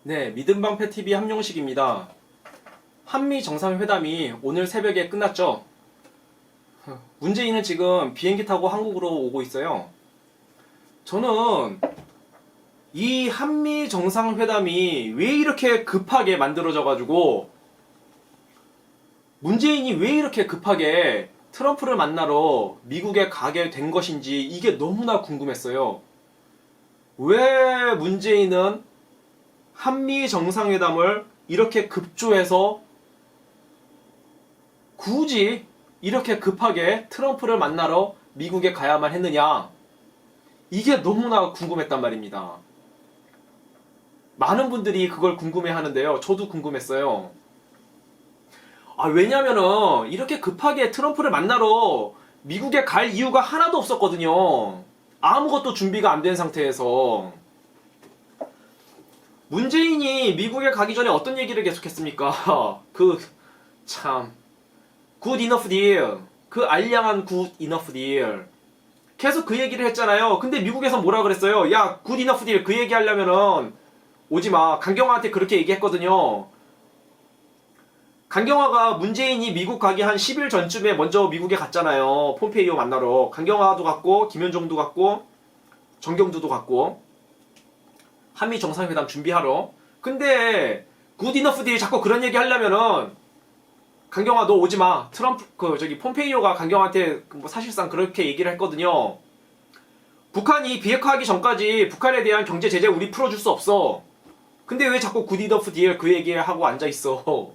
네, 믿음방패TV 함용식입니다. 한미 정상회담이 오늘 새벽에 끝났죠? 문재인은 지금 비행기 타고 한국으로 오고 있어요. 저는 이 한미 정상회담이 왜 이렇게 급하게 만들어져가지고 문재인이 왜 이렇게 급하게 트럼프를 만나러 미국에 가게 된 것인지 이게 너무나 궁금했어요. 왜 문재인은 한미 정상회담을 이렇게 급조해서 굳이 이렇게 급하게 트럼프를 만나러 미국에 가야만 했느냐? 이게 너무나 궁금했단 말입니다. 많은 분들이 그걸 궁금해 하는데요. 저도 궁금했어요. 왜냐면은 이렇게 급하게 트럼프를 만나러 미국에 갈 이유가 하나도 없었거든요. 아무것도 준비가 안 된 상태에서. 문재인이 미국에 가기 전에 어떤 얘기를 계속했습니까? good enough deal. 그 알량한 good enough deal. 계속 그 얘기를 했잖아요. 근데 미국에서 뭐라 그랬어요? 야, good enough deal 그 얘기 하려면은 오지 마. 강경화한테 그렇게 얘기했거든요. 강경화가 문재인이 미국 가기 한 10일 전쯤에 먼저 미국에 갔잖아요. 폼페이오 만나러. 강경화도 갔고, 김현종도 갔고, 정경두도 갔고. 한미 정상회담 준비하러. 근데 굿 이너프 딜 자꾸 그런 얘기 하려면은 강경화 너 오지 마. 트럼프 폼페이오가 강경화한테 사실상 그렇게 얘기를 했거든요. 북한이 비핵화하기 전까지 북한에 대한 경제 제재 우리 풀어줄 수 없어. 근데 왜 자꾸 굿 이너프 딜 그 얘기하고 앉아 있어?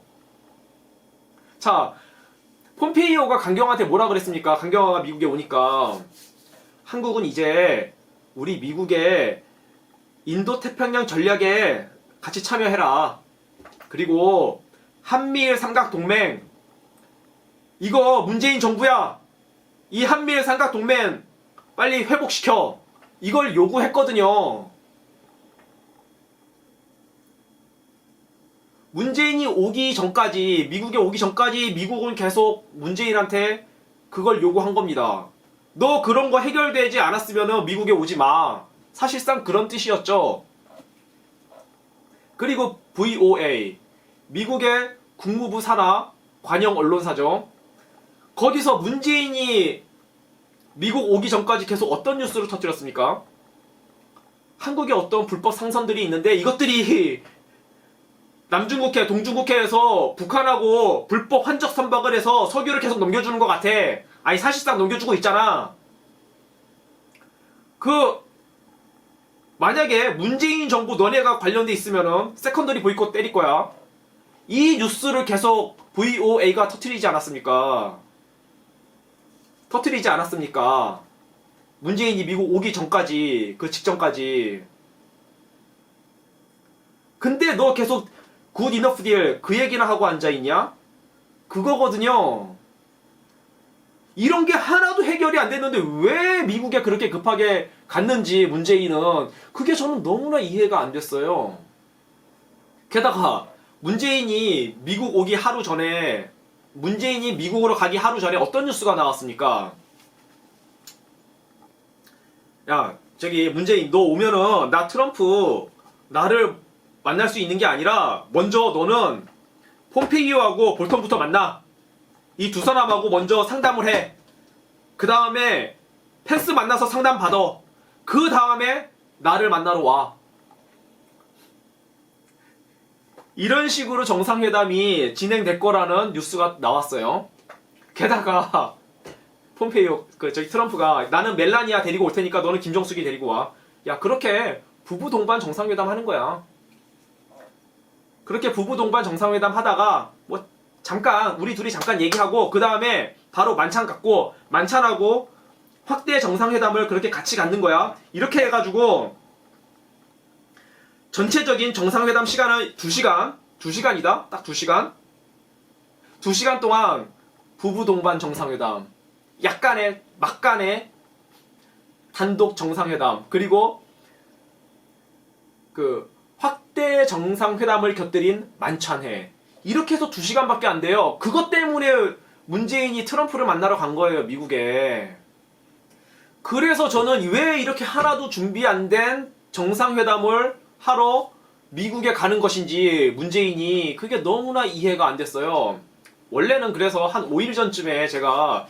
자, 폼페이오가 강경화한테 뭐라 그랬습니까? 강경화가 미국에 오니까 한국은 이제 우리 미국의 인도태평양 전략에 같이 참여해라. 그리고 한미일 삼각동맹 이거 문재인 정부야. 이 한미일 삼각동맹 빨리 회복시켜. 이걸 요구했거든요. 문재인이 오기 전까지 미국에 오기 전까지 미국은 계속 문재인한테 그걸 요구한 겁니다. 너 그런 거 해결되지 않았으면 미국에 오지 마. 사실상 그런 뜻이었죠. 그리고 VOA, 미국의 국무부 산하 관영 언론사죠. 거기서 문재인이 미국 오기 전까지 계속 어떤 뉴스를 터뜨렸습니까? 한국에 어떤 불법 상선들이 있는데 이것들이 남중국해, 동중국해에서 북한하고 불법 환적 선박을 해서 석유를 계속 넘겨주는 것 같아. 아니 사실상 넘겨주고 있잖아. 만약에 문재인 정부 너네가 관련돼 있으면은 세컨더리 보이콧 때릴 거야. 이 뉴스를 계속 VOA가 터뜨리지 않았습니까? 터뜨리지 않았습니까? 문재인이 미국 오기 전까지, 그 직전까지. 근데 너 계속 굿 이너프 딜 그 얘기나 하고 앉아있냐? 그거거든요. 이런 게 하나도 해결이 안 됐는데 왜 미국에 그렇게 급하게 갔는지 문재인은 그게 저는 너무나 이해가 안 됐어요. 게다가 문재인이 미국으로 가기 하루 전에 어떤 뉴스가 나왔습니까? 야, 문재인 너 오면은 나 트럼프 나를 만날 수 있는 게 아니라 먼저 너는 폼페이오하고 볼턴부터 만나. 이 두 사람하고 먼저 상담을 해. 그 다음에 펜스 만나서 상담 받아. 그 다음에 나를 만나러 와. 이런 식으로 정상회담이 진행될 거라는 뉴스가 나왔어요. 게다가 폼페이오 트럼프가 나는 멜라니아 데리고 올 테니까 너는 김정숙이 데리고 와. 야, 그렇게 부부 동반 정상회담 하는 거야. 그렇게 부부 동반 정상회담 하다가 우리 둘이 잠깐 얘기하고 그 다음에 바로 만찬 갖고 만찬하고 확대 정상회담을 그렇게 같이 갖는 거야. 이렇게 해가지고 전체적인 정상회담 시간은 2시간이다. 딱 2시간. 2시간 동안 부부 동반 정상회담, 막간의 단독 정상회담, 그리고 확대 정상회담을 곁들인 만찬회. 이렇게 해서 2시간밖에 안 돼요. 그것 때문에 문재인이 트럼프를 만나러 간 거예요, 미국에. 그래서 저는 왜 이렇게 하나도 준비 안 된 정상회담을 하러 미국에 가는 것인지 문재인이 그게 너무나 이해가 안 됐어요. 원래는 그래서 한 5일 전쯤에 제가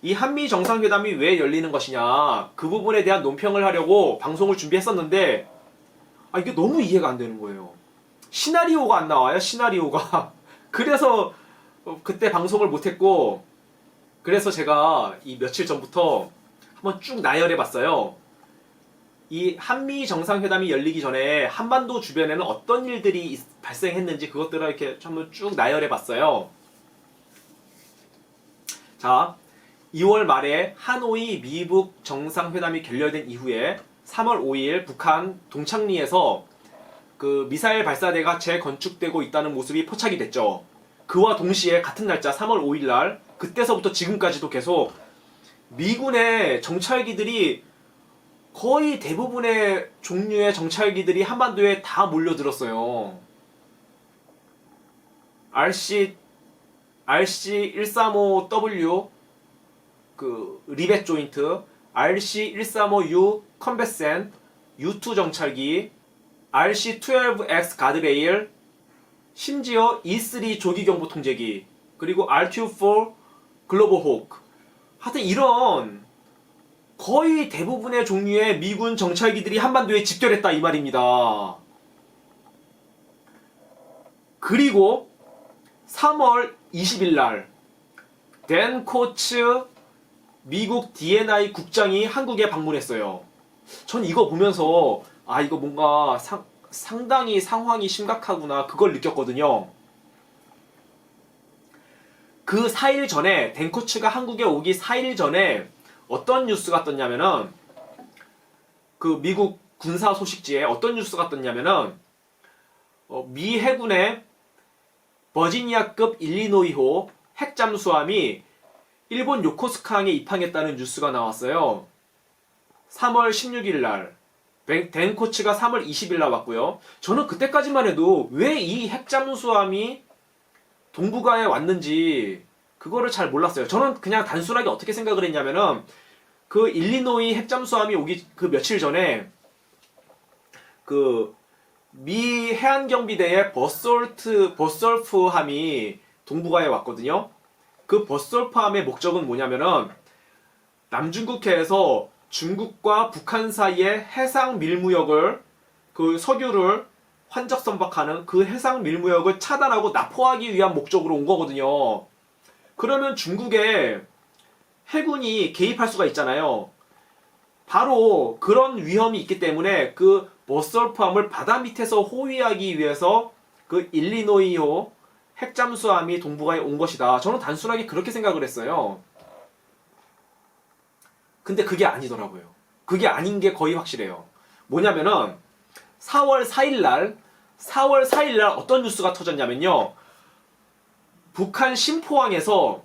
이 한미 정상회담이 왜 열리는 것이냐 그 부분에 대한 논평을 하려고 방송을 준비했었는데 이게 너무 이해가 안 되는 거예요. 시나리오가 안 나와요. 시나리오가. 그래서 그때 방송을 못했고 그래서 제가 이 며칠 전부터 한번 쭉 나열해 봤어요. 이 한미 정상회담이 열리기 전에 한반도 주변에는 어떤 일들이 발생했는지 그것들을 이렇게 한번 쭉 나열해 봤어요. 자, 2월 말에 하노이 미북 정상회담이 결렬된 이후에 3월 5일 북한 동창리에서 그 미사일 발사대가 재건축되고 있다는 모습이 포착이 됐죠. 그와 동시에 같은 날짜 3월 5일 날 그때서부터 지금까지도 계속 미군의 정찰기들이 거의 대부분의 종류의 정찰기들이 한반도에 다 몰려들었어요. RC135W 그 리벳 조인트, RC135U 컨베센, U2 정찰기, RC12X 가드레일, 심지어 E3 조기경보 통제기, 그리고 RQ4 글로벌 호크. 하여튼 이런 거의 대부분의 종류의 미군 정찰기들이 한반도에 집결했다 이 말입니다. 그리고 3월 20일 날 댄 코츠 미국 D&I 국장이 한국에 방문했어요. 전 이거 보면서 이거 뭔가 상당히 상황이 심각하구나 그걸 느꼈거든요. 그 4일 전에 댄 코츠가 한국에 오기 4일 전에 어떤 뉴스가 떴냐면은 그 미국 군사 소식지에 어떤 뉴스가 떴냐면은 미 해군의 버지니아급 일리노이호 핵잠수함이 일본 요코스카항에 입항했다는 뉴스가 나왔어요. 3월 16일 날 댄 코츠가 3월 20일 날 왔고요. 저는 그때까지만 해도 왜 이 핵잠수함이 동북아에 왔는지 그거를 잘 몰랐어요. 저는 그냥 단순하게 어떻게 생각을 했냐면은 그 일리노이 핵잠수함이 오기 그 며칠 전에 그 미 해안경비대의 버설프함이 동북아에 왔거든요. 그 버설프함의 목적은 뭐냐면은 남중국해에서 중국과 북한 사이의 해상 밀무역을 그 석유를 환적 선박하는 그 해상 밀무역을 차단하고 납포하기 위한 목적으로 온 거거든요. 그러면 중국에 해군이 개입할 수가 있잖아요. 바로 그런 위험이 있기 때문에 그 버설프함을 바다 밑에서 호위하기 위해서 그 일리노이호 핵잠수함이 동북아에 온 것이다. 저는 단순하게 그렇게 생각을 했어요. 근데 그게 아니더라고요. 그게 아닌 게 거의 확실해요. 뭐냐면은 4월 4일 날 어떤 뉴스가 터졌냐면요. 북한 신포항에서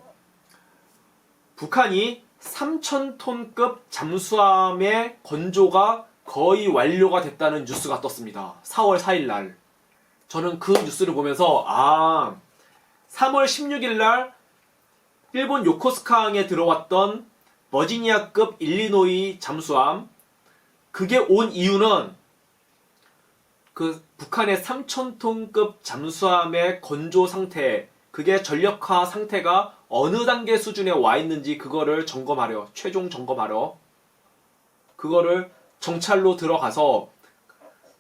북한이 3,000톤급 잠수함의 건조가 거의 완료가 됐다는 뉴스가 떴습니다. 4월 4일 날. 저는 그 뉴스를 보면서 3월 16일 날 일본 요코스카항에 들어왔던 버지니아급 일리노이 잠수함 그게 온 이유는 그 북한의 3,000톤급 잠수함의 건조 상태 그게 전력화 상태가 어느 단계 수준에 와 있는지 그거를 점검하려 최종 점검하려 그거를 정찰로 들어가서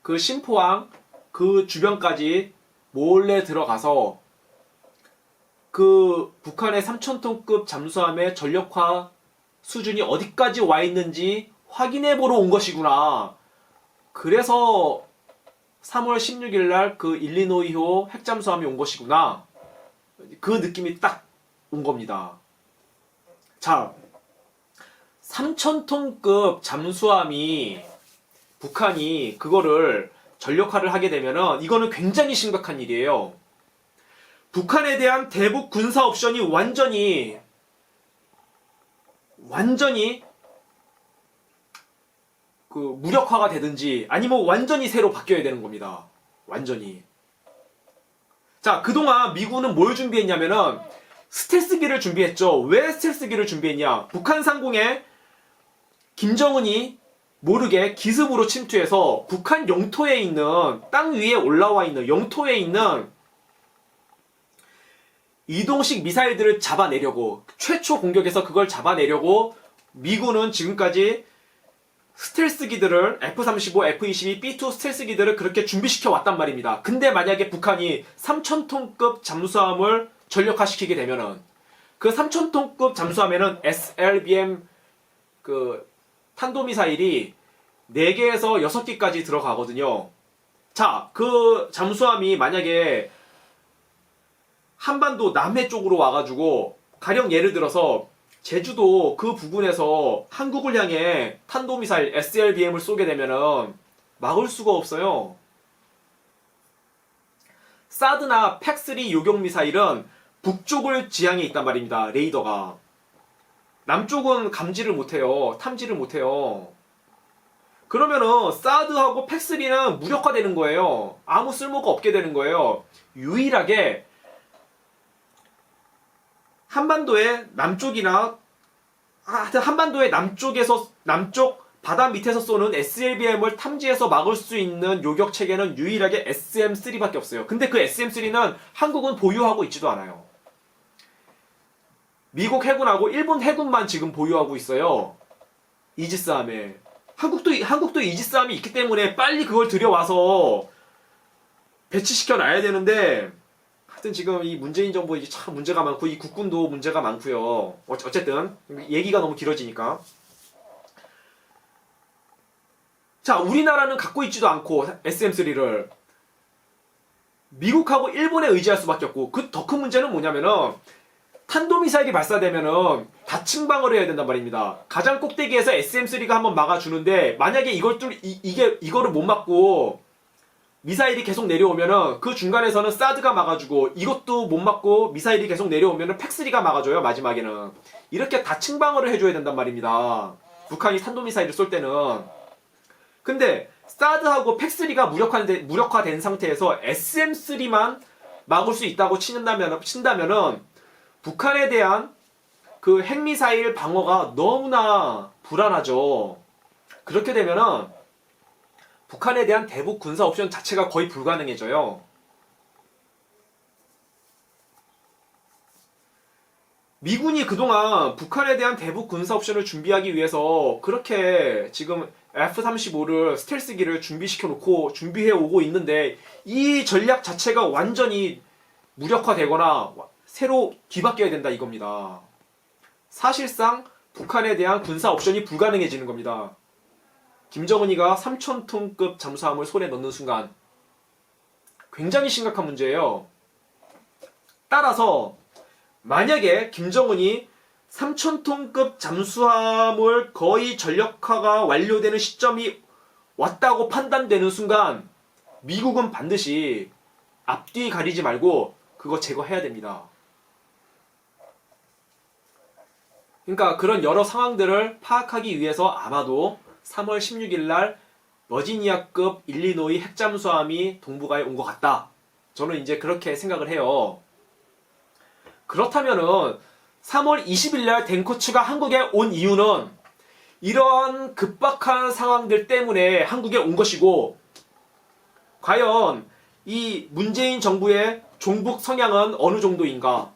그 신포항 그 주변까지 몰래 들어가서 그 북한의 3,000톤급 잠수함의 전력화 수준이 어디까지 와 있는지 확인해 보러 온 것이구나. 그래서 3월 16일 날 그 일리노이호 핵잠수함이 온 것이구나. 그 느낌이 딱 온 겁니다. 자, 3,000톤급 잠수함이 북한이 그거를 전력화를 하게 되면은 이거는 굉장히 심각한 일이에요. 북한에 대한 대북 군사 옵션이 완전히 그 무력화가 되든지 아니면 완전히 새로 바뀌어야 되는 겁니다. 완전히. 자, 그동안 미군은 뭘 준비했냐면은 스텔스기를 준비했죠. 왜 스텔스기를 준비했냐? 북한 상공에 김정은이 모르게 기습으로 침투해서 북한 영토에 있는 땅 위에 올라와 있는 영토에 있는 이동식 미사일들을 잡아내려고 최초 공격에서 그걸 잡아내려고 미군은 지금까지 스텔스기들을 F-35, F-22, B-2 스텔스기들을 그렇게 준비시켜 왔단 말입니다. 근데 만약에 북한이 3,000톤급 잠수함을 전력화시키게 되면은 그 3,000톤급 잠수함에는 SLBM 그 탄도미사일이 4개에서 6개까지 들어가거든요. 자, 그 잠수함이 만약에 한반도 남해 쪽으로 와가지고 가령 예를 들어서 제주도 그 부근에서 한국을 향해 탄도미사일 SLBM을 쏘게 되면은 막을 수가 없어요. 사드나 팩3 요격미사일은 북쪽을 지향해 있단 말입니다. 레이더가. 남쪽은 감지를 못해요. 탐지를 못해요. 그러면은 사드하고 팩3는 무력화되는 거예요. 아무 쓸모가 없게 되는 거예요. 유일하게 한반도의 남쪽이나 한반도의 남쪽에서 남쪽 바다 밑에서 쏘는 SLBM을 탐지해서 막을 수 있는 요격 체계는 유일하게 SM3밖에 없어요. 근데 그 SM3는 한국은 보유하고 있지도 않아요. 미국 해군하고 일본 해군만 지금 보유하고 있어요. 이지스함에. 한국도 이지스함이 있기 때문에 빨리 그걸 들여와서 배치시켜 놔야 되는데 하여튼 지금 이 문재인 정부 이제 참 문제가 많고 이 국군도 문제가 많고요. 어쨌든 얘기가 너무 길어지니까. 자, 우리나라는 갖고 있지도 않고 SM3를 미국하고 일본에 의지할 수밖에 없고 그 더 큰 문제는 뭐냐면은 탄도미사일이 발사되면은 다층 방어를 해야 된단 말입니다. 가장 꼭대기에서 SM3가 한번 막아주는데 만약에 이거를 못 막고 미사일이 계속 내려오면은 그 중간에서는 사드가 막아주고 이것도 못 막고 미사일이 계속 내려오면은 팩3가 막아줘요. 마지막에는 이렇게 다층 방어를 해줘야 된단 말입니다. 북한이 탄도미사일을 쏠 때는. 근데 사드하고 팩3가 무력화된 상태에서 SM3만 막을 수 있다고 친다면은 북한에 대한 그 핵미사일 방어가 너무나 불안하죠. 그렇게 되면은 북한에 대한 대북 군사 옵션 자체가 거의 불가능해져요. 미군이 그동안 북한에 대한 대북 군사 옵션을 준비하기 위해서 그렇게 지금 F-35를 스텔스기를 준비해 오고 있는데 이 전략 자체가 완전히 무력화되거나 새로 뒤바뀌어야 된다 이겁니다. 사실상 북한에 대한 군사 옵션이 불가능해지는 겁니다. 김정은이가 3,000톤급 잠수함을 손에 넣는 순간 굉장히 심각한 문제예요. 따라서 만약에 김정은이 3,000톤급 잠수함을 거의 전력화가 완료되는 시점이 왔다고 판단되는 순간 미국은 반드시 앞뒤 가리지 말고 그거 제거해야 됩니다. 그러니까 그런 여러 상황들을 파악하기 위해서 아마도 3월 16일 날 버지니아급 일리노이 핵잠수함이 동북아에 온 것 같다. 저는 이제 그렇게 생각을 해요. 그렇다면은 3월 20일 날 덴코츠가 한국에 온 이유는 이러한 급박한 상황들 때문에 한국에 온 것이고 과연 이 문재인 정부의 종북 성향은 어느 정도인가?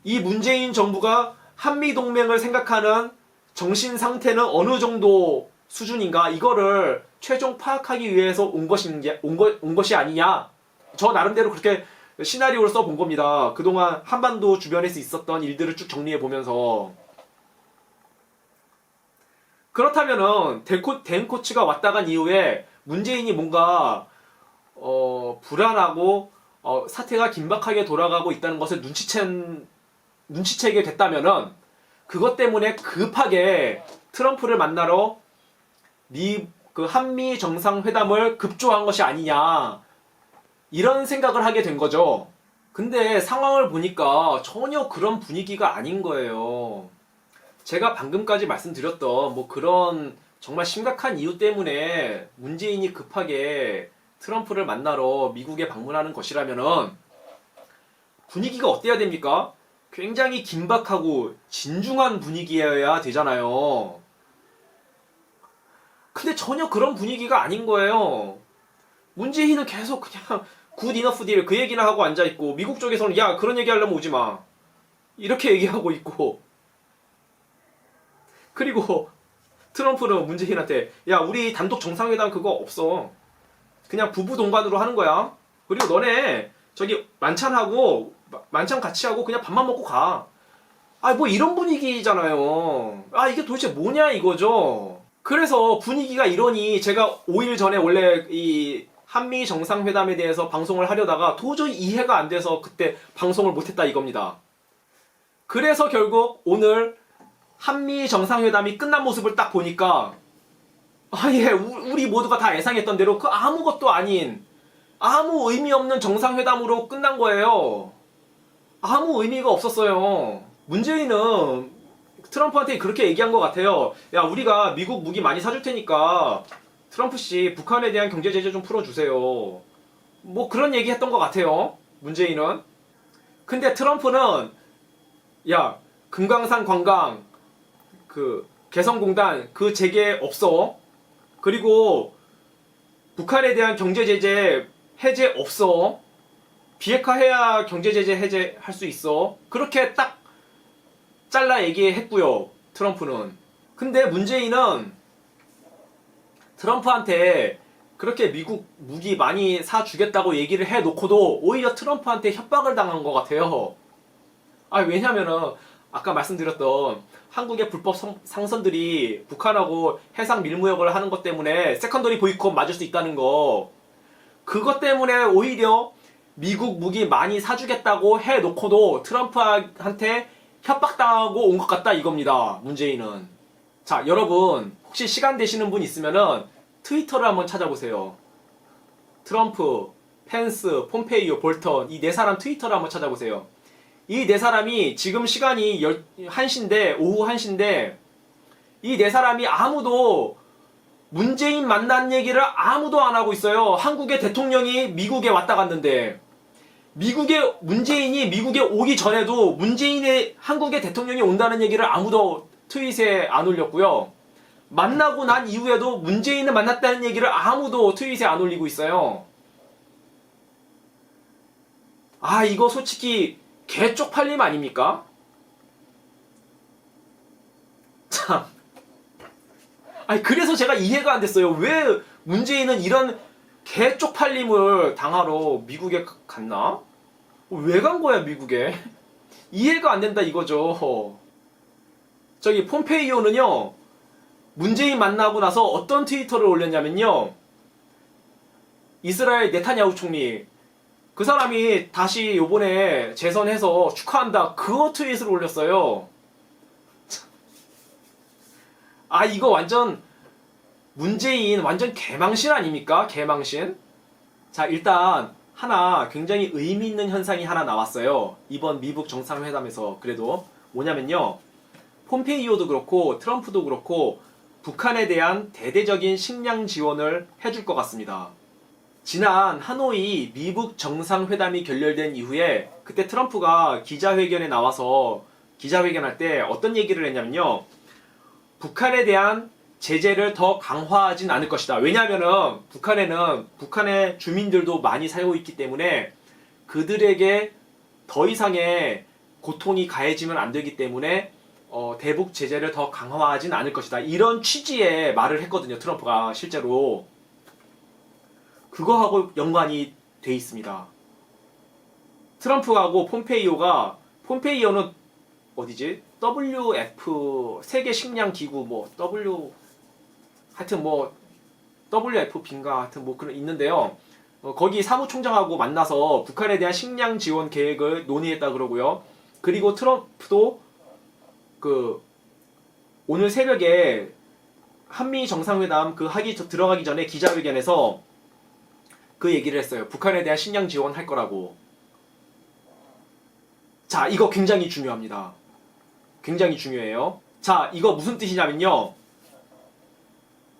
이 문재인 정부가 한미동맹을 생각하는 정신 상태는 어느 정도 수준인가? 이거를 최종 파악하기 위해서 온 것이 아니냐? 저 나름대로 그렇게 시나리오를 써본 겁니다. 그동안 한반도 주변에서 있었던 일들을 쭉 정리해 보면서. 그렇다면은 덴코츠가 왔다 간 이후에 문재인이 뭔가 불안하고 사태가 긴박하게 돌아가고 있다는 것을 눈치채게 됐다면은 그것 때문에 급하게 트럼프를 만나러 그 한미 정상회담을 급조한 것이 아니냐 이런 생각을 하게 된 거죠. 근데 상황을 보니까 전혀 그런 분위기가 아닌 거예요. 제가 방금까지 말씀드렸던 뭐 그런 정말 심각한 이유 때문에 문재인이 급하게 트럼프를 만나러 미국에 방문하는 것이라면은 분위기가 어때야 됩니까? 굉장히 긴박하고 진중한 분위기여야 되잖아요. 근데 전혀 그런 분위기가 아닌 거예요. 문재인은 계속 그냥 굿 이너프 딜 그 얘기나 하고 앉아있고, 미국 쪽에서는 야, 그런 얘기 하려면 오지 마. 이렇게 얘기하고 있고, 그리고 트럼프는 문재인한테 야, 우리 단독 정상회담 그거 없어. 그냥 부부 동반으로 하는 거야. 그리고 너네 저기 만찬 같이 하고 그냥 밥만 먹고 가. 아, 뭐 이런 분위기잖아요. 아, 이게 도대체 뭐냐 이거죠. 그래서 분위기가 이러니 제가 5일 전에 원래 이 한미 정상회담에 대해서 방송을 하려다가 도저히 이해가 안 돼서 그때 방송을 못했다 이겁니다. 그래서 결국 오늘 한미 정상회담이 끝난 모습을 딱 보니까 우리 모두가 다 예상했던 대로 그 아무것도 아닌 아무 의미 없는 정상회담으로 끝난 거예요. 아무 의미가 없었어요. 문재인은 트럼프한테 그렇게 얘기한 것 같아요. 야, 우리가 미국 무기 많이 사줄 테니까 트럼프 씨 북한에 대한 경제 제재 좀 풀어주세요. 뭐 그런 얘기 했던 것 같아요. 문재인은. 근데 트럼프는 야, 금강산 관광 그 개성공단 그 재개 없어. 그리고 북한에 대한 경제 제재 해제 없어. 비핵화 해야 경제 제재 해제할 수 있어. 그렇게 딱 잘라 얘기했고요. 트럼프는. 근데 문재인은 트럼프한테 그렇게 미국 무기 많이 사주겠다고 얘기를 해놓고도 오히려 트럼프한테 협박을 당한 것 같아요. 왜냐면은 아까 말씀드렸던 한국의 불법 상선들이 북한하고 해상 밀무역을 하는 것 때문에 세컨더리 보이콧 맞을 수 있다는 거. 그것 때문에 오히려 미국 무기 많이 사주겠다고 해놓고도 트럼프한테 협박당하고 온 것 같다 이겁니다. 문재인은. 자, 여러분 혹시 시간 되시는 분 있으면은 트위터를 한번 찾아보세요. 트럼프, 펜스, 폼페이오, 볼턴 이 네 사람 트위터를 한번 찾아보세요. 이 네 사람이 지금 시간이 1시인데 오후 1시인데 이 네 사람이 아무도 문재인 만난 얘기를 아무도 안 하고 있어요. 한국의 대통령이 미국에 왔다 갔는데 문재인이 미국에 오기 전에도 문재인의 한국의 대통령이 온다는 얘기를 아무도 트윗에 안 올렸고요. 만나고 난 이후에도 문재인을 만났다는 얘기를 아무도 트윗에 안 올리고 있어요. 이거 솔직히 개 쪽팔림 아닙니까? 참. 그래서 제가 이해가 안 됐어요. 왜 문재인은 이런 개 쪽팔림을 당하러 미국에 갔나? 왜 간 거야, 미국에? 이해가 안 된다 이거죠. 저기 폼페이오는요, 문재인 만나고 나서 어떤 트위터를 올렸냐면요, 이스라엘 네타냐후 총리, 그 사람이 다시 요번에 재선해서 축하한다, 그거 트윗을 올렸어요. 이거 완전 문재인 완전 개망신 아닙니까? 개망신. 자, 일단 하나 굉장히 의미 있는 현상이 하나 나왔어요. 이번 미국 정상회담에서. 그래도 뭐냐면요, 폼페이오도 그렇고 트럼프도 그렇고 북한에 대한 대대적인 식량 지원을 해줄 것 같습니다. 지난 하노이 미국 정상회담이 결렬된 이후에 그때 트럼프가 기자회견에 나와서 기자회견할 때 어떤 얘기를 했냐면요, 북한에 대한 제재를 더 강화하진 않을 것이다. 왜냐하면은 북한의 주민들도 많이 살고 있기 때문에 그들에게 더 이상의 고통이 가해지면 안 되기 때문에 대북 제재를 더 강화하진 않을 것이다. 이런 취지의 말을 했거든요. 트럼프가 실제로. 그거하고 연관이 돼 있습니다. 트럼프하고 폼페이오는 어디지? WF 세계 식량 기구 하여튼 WFP인가 하여튼 그런 있는데요. 거기 사무총장하고 만나서 북한에 대한 식량 지원 계획을 논의했다 그러고요. 그리고 트럼프도 오늘 새벽에 한미 정상회담 들어가기 전에 기자회견에서 그 얘기를 했어요. 북한에 대한 식량 지원할 거라고. 자, 이거 굉장히 중요합니다. 굉장히 중요해요. 자, 이거 무슨 뜻이냐면요,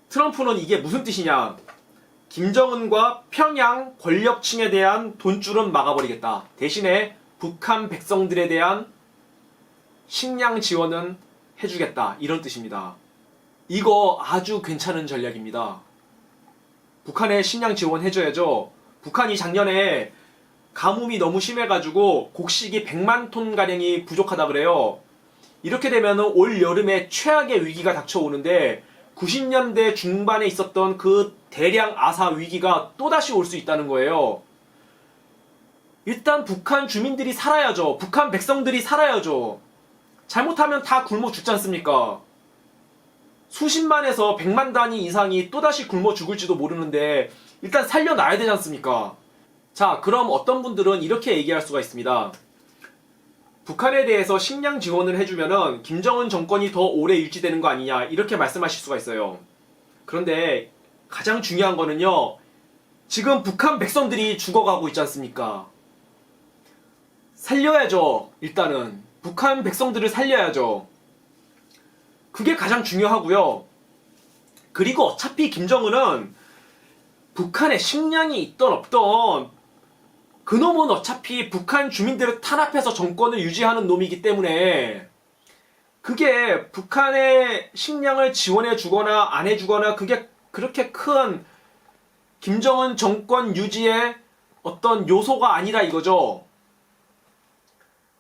트럼프는 이게 무슨 뜻이냐, 김정은과 평양 권력층에 대한 돈줄은 막아버리겠다. 대신에 북한 백성들에 대한 식량 지원은 해주겠다. 이런 뜻입니다. 이거 아주 괜찮은 전략입니다. 북한에 식량 지원해줘야죠. 북한이 작년에 가뭄이 너무 심해가지고 곡식이 100만 톤 가량이 부족하다 그래요. 이렇게 되면 올 여름에 최악의 위기가 닥쳐오는데 90년대 중반에 있었던 그 대량 아사 위기가 또다시 올 수 있다는 거예요. 일단 북한 주민들이 살아야죠. 북한 백성들이 살아야죠. 잘못하면 다 굶어 죽지 않습니까? 수십만에서 100만 단위 이상이 또다시 굶어 죽을지도 모르는데 일단 살려놔야 되지 않습니까? 자, 그럼 어떤 분들은 이렇게 얘기할 수가 있습니다. 북한에 대해서 식량 지원을 해주면은 김정은 정권이 더 오래 유지되는 거 아니냐 이렇게 말씀하실 수가 있어요. 그런데 가장 중요한 거는요. 지금 북한 백성들이 죽어가고 있지 않습니까? 살려야죠. 일단은 북한 백성들을 살려야죠. 그게 가장 중요하고요. 그리고 어차피 김정은은 북한에 식량이 있던 없던 그놈은 어차피 북한 주민들을 탄압해서 정권을 유지하는 놈이기 때문에 그게 북한의 식량을 지원해 주거나 안 해주거나 그게 그렇게 큰 김정은 정권 유지의 어떤 요소가 아니라 이거죠.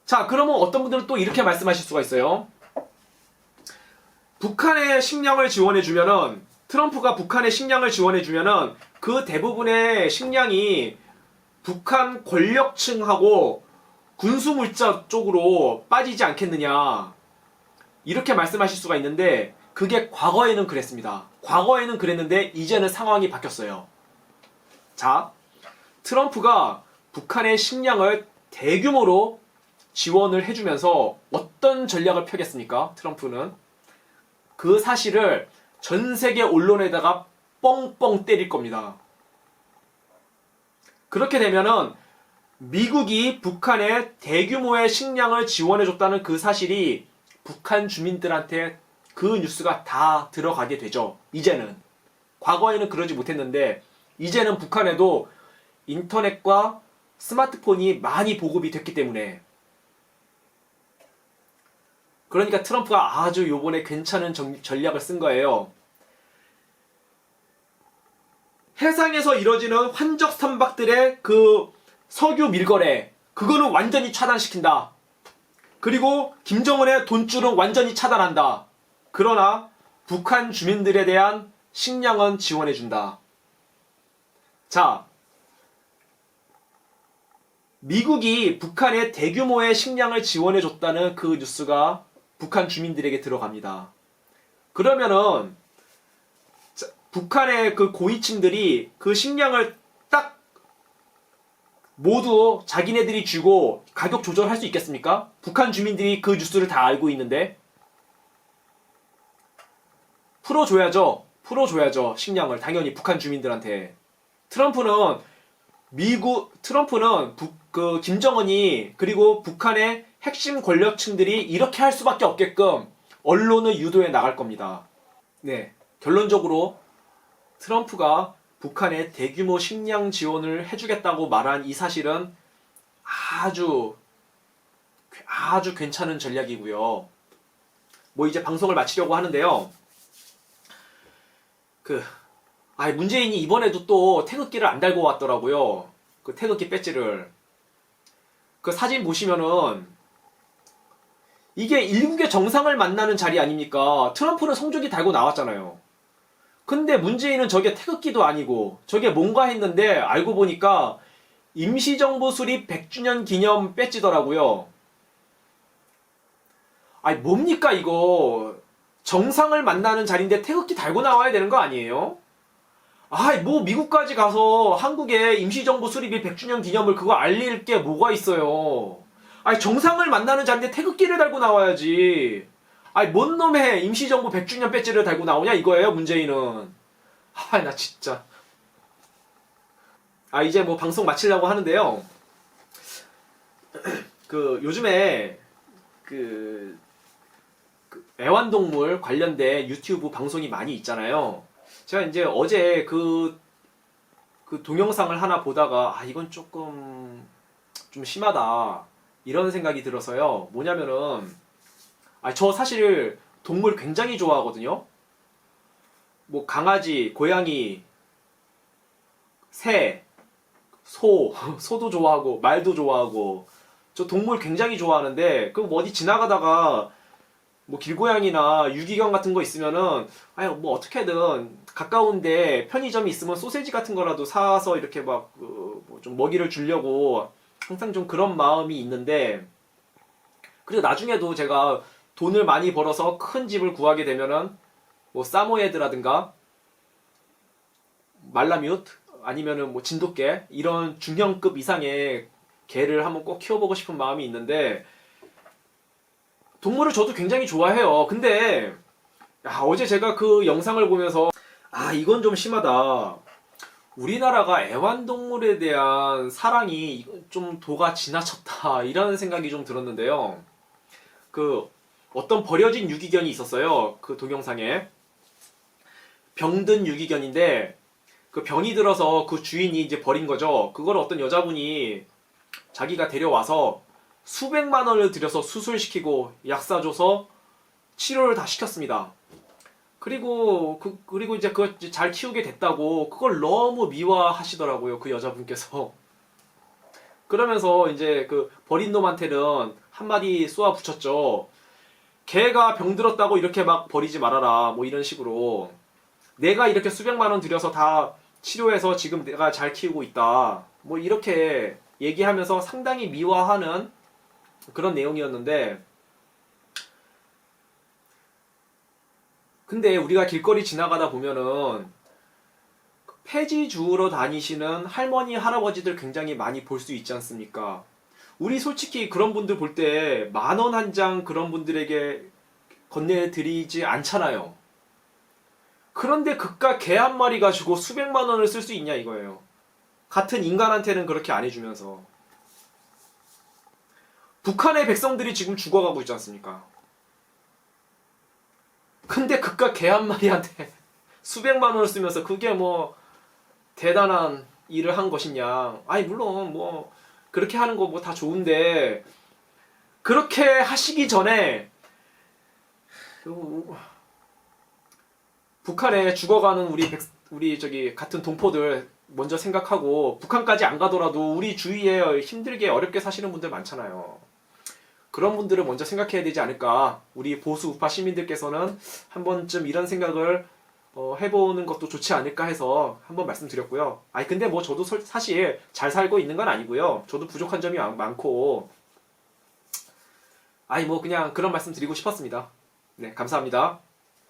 자, 그러면 어떤 분들은 또 이렇게 말씀하실 수가 있어요. 북한에 식량을 지원해주면은 트럼프가 북한에 식량을 지원해주면은 그 대부분의 식량이 북한 권력층하고 군수물자 쪽으로 빠지지 않겠느냐 이렇게 말씀하실 수가 있는데 그게 과거에는 그랬습니다. 과거에는 그랬는데 이제는 상황이 바뀌었어요. 자, 트럼프가 북한의 식량을 대규모로 지원을 해주면서 어떤 전략을 펴겠습니까? 트럼프는 그 사실을 전 세계 언론에다가 뻥뻥 때릴 겁니다. 그렇게 되면은 미국이 북한에 대규모의 식량을 지원해줬다는 그 사실이 북한 주민들한테 그 뉴스가 다 들어가게 되죠. 이제는. 과거에는 그러지 못했는데 이제는 북한에도 인터넷과 스마트폰이 많이 보급이 됐기 때문에 그러니까 트럼프가 아주 요번에 괜찮은 전략을 쓴 거예요. 해상에서 이뤄지는 환적 선박들의 그 석유 밀거래 그거는 완전히 차단시킨다. 그리고 김정은의 돈줄은 완전히 차단한다. 그러나 북한 주민들에 대한 식량은 지원해준다. 자, 미국이 북한에 대규모의 식량을 지원해줬다는 그 뉴스가 북한 주민들에게 들어갑니다. 그러면은 북한의 그 고위층들이 그 식량을 딱 모두 자기네들이 주고 가격 조절할 수 있겠습니까? 북한 주민들이 그 뉴스를 다 알고 있는데 풀어줘야죠. 식량을 당연히 북한 주민들한테. 트럼프는 그 김정은이 그리고 북한의 핵심 권력층들이 이렇게 할 수밖에 없게끔 언론을 유도해 나갈 겁니다. 네, 결론적으로 트럼프가 북한에 대규모 식량 지원을 해주겠다고 말한 이 사실은 아주 괜찮은 전략이고요. 뭐 이제 방송을 마치려고 하는데요. 문재인이 이번에도 또 태극기를 안 달고 왔더라고요. 그 태극기 배지를. 그 사진 보시면은 이게 일국의 정상을 만나는 자리 아닙니까? 트럼프는 성조기 달고 나왔잖아요. 근데 문재인은 저게 태극기도 아니고 저게 뭔가 했는데 알고 보니까 임시정부 수립 100주년 기념 배지더라고요. 아니 뭡니까 이거. 정상을 만나는 자리인데 태극기 달고 나와야 되는 거 아니에요? 뭐 미국까지 가서 한국의 임시정부 수립이 100주년 기념을 그거 알릴 게 뭐가 있어요. 정상을 만나는 자리인데 태극기를 달고 나와야지. 뭔 놈의 임시정부 100주년 배지를 달고 나오냐 이거예요 문재인은. 나 진짜. 이제 뭐 방송 마치려고 하는데요. 요즘에 애완동물 관련된 유튜브 방송이 많이 있잖아요. 제가 이제 어제 그 동영상을 하나 보다가 이건 조금 좀 심하다 이런 생각이 들어서요. 뭐냐면은 저 사실 동물 굉장히 좋아하거든요. 뭐 강아지, 고양이, 새, 소, 소도 좋아하고 말도 좋아하고 저 동물 굉장히 좋아하는데 그 뭐 어디 지나가다가 뭐 길고양이나 유기견 같은 거 있으면은 아니 뭐 어떻게든 가까운데 편의점이 있으면 소세지 같은 거라도 사서 이렇게 막 뭐 좀 먹이를 주려고 항상 좀 그런 마음이 있는데 그리고 나중에도 제가 돈을 많이 벌어서 큰 집을 구하게 되면은 뭐 사모예드라든가 말라뮤트 아니면은 뭐 진돗개 이런 중형급 이상의 개를 한번 꼭 키워보고 싶은 마음이 있는데 동물을 저도 굉장히 좋아해요. 근데 어제 제가 그 영상을 보면서 이건 좀 심하다. 우리나라가 애완동물에 대한 사랑이 좀 도가 지나쳤다 이런 생각이 좀 들었는데요. 그 어떤 버려진 유기견이 있었어요. 그 동영상에 병든 유기견인데 그 병이 들어서 그 주인이 이제 버린 거죠. 그걸 어떤 여자분이 자기가 데려와서 수백만 원을 들여서 수술시키고 약 사줘서 치료를 다 시켰습니다. 그리고 이제 그걸 잘 키우게 됐다고 그걸 너무 미화하시더라고요. 그 여자분께서. 그러면서 이제 그 버린 놈한테는 한마디 쏘아 붙였죠. 걔가 병들었다고 이렇게 막 버리지 말아라. 뭐 이런 식으로. 내가 이렇게 수백만 원 들여서 다 치료해서 지금 내가 잘 키우고 있다. 뭐 이렇게 얘기하면서 상당히 미화하는 그런 내용이었는데 근데 우리가 길거리 지나가다 보면은 폐지 주우러 다니시는 할머니, 할아버지들 굉장히 많이 볼 수 있지 않습니까? 우리 솔직히 그런 분들 볼 때 만 원 한 장 그런 분들에게 건네드리지 않잖아요. 그런데 그깟 개 한 마리 가지고 수백만 원을 쓸 수 있냐 이거예요. 같은 인간한테는 그렇게 안 해주면서. 북한의 백성들이 지금 죽어가고 있지 않습니까? 근데 그깟 개 한 마리한테 수백만 원을 쓰면서 그게 뭐 대단한 일을 한 것이냐. 아니 물론 뭐 그렇게 하는 거 뭐 다 좋은데 그렇게 하시기 전에 북한에 죽어가는 우리 저기 같은 동포들 먼저 생각하고 북한까지 안 가더라도 우리 주위에 힘들게 어렵게 사시는 분들 많잖아요. 그런 분들을 먼저 생각해야 되지 않을까. 우리 보수 우파 시민들께서는 한 번쯤 이런 생각을 해보는 것도 좋지 않을까 해서 한번 말씀드렸고요. 근데 뭐 저도 사실 잘 살고 있는 건 아니고요. 저도 부족한 점이 많고 뭐 그냥 그런 말씀 드리고 싶었습니다. 네, 감사합니다.